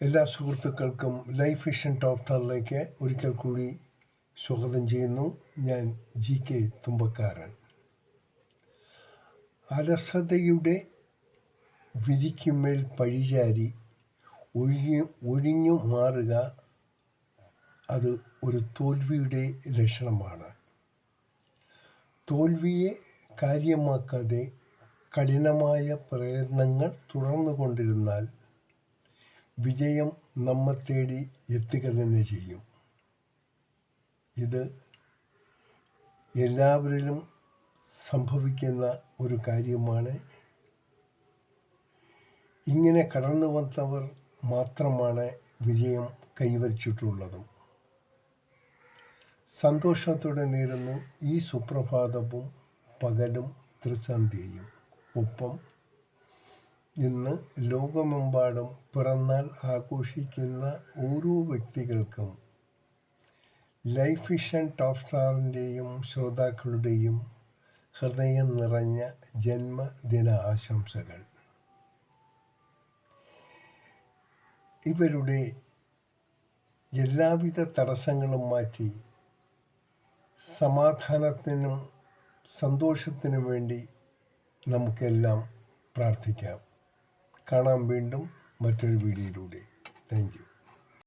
എല്ലാ സുഹൃത്തുക്കൾക്കും life vision top ടെന്നിലേക്ക് ഒരിക്കൽ കൂടി സ്വാഗതം ചെയ്യുന്നു. ഞാൻ GK തുമ്പക്കാരൻ. അലസതയുടെ വിധിക്കുമേൽ പഴിചാരി ഒഴിഞ്ഞു മാറുക, അത് ഒരു തോൽവിയുടെ ലക്ഷണമാണ്. തോൽവിയെ കാര്യമാക്കാതെ കഠിനമായ പ്രയത്നങ്ങൾ തുടർന്നുകൊണ്ടിരുന്നാൽ വിജയം നമ്മെ തേടി എത്തുക തന്നെ ചെയ്യും. ഇത് എല്ലാവരിലും സംഭവിക്കുന്ന ഒരു കാര്യമാണ്. ഇങ്ങനെ കടന്നു വന്നവർ മാത്രമാണ് വിജയം കൈവരിച്ചിട്ടുള്ളതും. സന്തോഷത്തോടെ നേരുന്നു ഈ സുപ്രഭാതവും പകലും ത്രിസന്ധ്യയും. ഒപ്പം ഇന്ന് ലോകമെമ്പാടും പിറന്നാൾ ആഘോഷിക്കുന്ന ഓരോ വ്യക്തികൾക്കും ലൈഫ് വിഷൻ ടോപ്പ് സ്റ്റാറിൻ്റെയും ശ്രോതാക്കളുടെയും ഹൃദയം നിറഞ്ഞ ജന്മദിന ആശംസകൾ. ഇവരുടെ എല്ലാവിധ തടസ്സങ്ങളും മാറ്റി സമാധാനത്തിനും സന്തോഷത്തിനും വേണ്ടി നമുക്കെല്ലാം പ്രാർത്ഥിക്കാം. കാണാം വീണ്ടും മറ്റൊരു വീഡിയോയിലൂടെ. Thank you.